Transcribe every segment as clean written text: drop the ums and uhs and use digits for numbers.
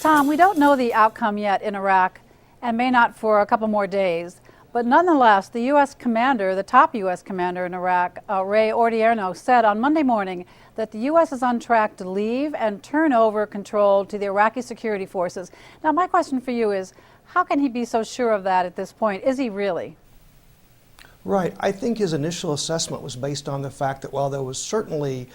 Tom, we don't know the outcome yet in Iraq and may not for a couple more days. But nonetheless, the U.S. commander, the top U.S. commander in Iraq, Ray Odierno, said on Monday morning that the U.S. is on track to leave and turn over control to the Iraqi security forces. Now, my question for you is, how can he be so sure of that at this point? Is he really? Right. I think his initial assessment was based on the fact that while there was certainly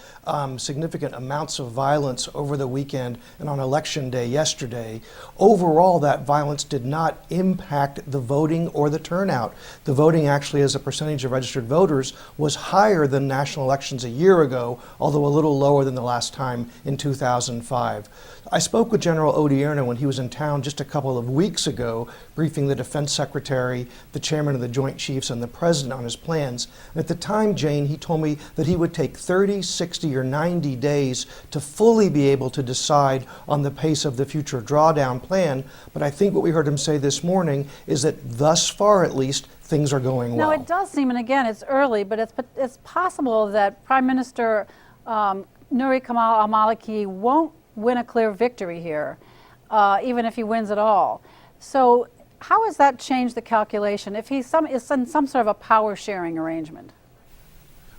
significant amounts of violence over the weekend and on Election Day yesterday, overall that violence did not impact the voting or the turnout. The voting actually as a percentage of registered voters was higher than national elections a year ago, although a little lower than the last time in 2005. I spoke with General Odierno when he was in town just a couple of weeks ago, briefing the Defense Secretary, the Chairman of the Joint Chiefs, and the President on his plans. And at the time, Jane, he told me that he would take 30, 60, or 90 days to fully be able to decide on the pace of the future drawdown plan. But I think what we heard him say this morning is that thus far, at least, things are going well. Now, it does seem, and again, it's early, but it's possible that Prime Minister Nouri Kamal al-Maliki won't win a clear victory here, even if he wins at all. So how has that changed the calculation if he's is in some sort of a power sharing arrangement?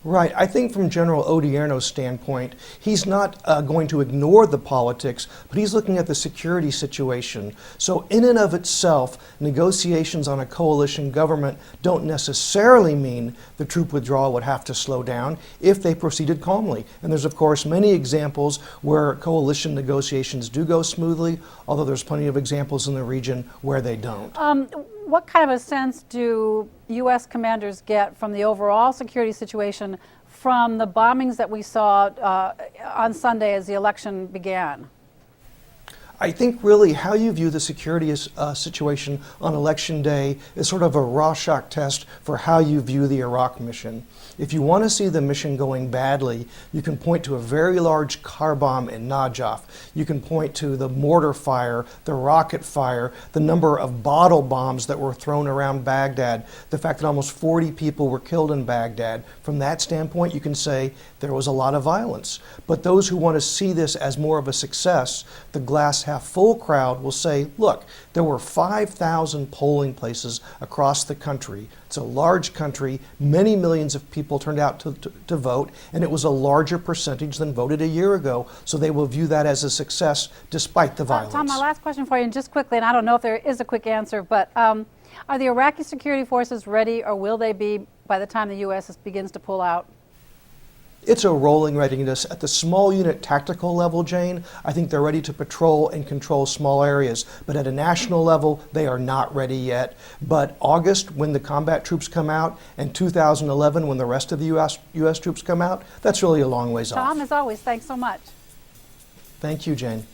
Right. I think from General Odierno's standpoint, he's not going to ignore the politics, but he's looking at the security situation. So in and of itself, negotiations on a coalition government don't necessarily mean the troop withdrawal would have to slow down if they proceeded calmly. And there's, of course, many examples where coalition negotiations do go smoothly, although there's plenty of examples in the region where they don't. What kind of a sense do U.S. commanders get from the overall security situation from the bombings that we saw on Sunday as the election began? I think really how you view the security situation on Election Day is sort of a Rorschach test for how you view the Iraq mission. If you want to see the mission going badly, you can point to a very large car bomb in Najaf. You can point to the mortar fire, the rocket fire, the number of bottle bombs that were thrown around Baghdad, the fact that almost 40 people were killed in Baghdad. From that standpoint, you can say there was a lot of violence. But those who want to see this as more of a success, the glass half full crowd will say, look, there were 5,000 polling places across the country. It's a large country. Many millions of people turned out to vote, and it was a larger percentage than voted a year ago. So they will view that as a success despite the violence. Tom, my last question for you, and just quickly, and I don't know if there is a quick answer, but are the Iraqi security forces ready, or will they be by the time the U.S. begins to pull out? It's a rolling readiness. At the small unit tactical level, Jane, I think they're ready to patrol and control small areas. But at a national level, they are not ready yet. But August, when the combat troops come out, and 2011, when the rest of the U.S. troops come out, that's really a long ways off. Tom, as always, thanks so much. Thank you, Jane.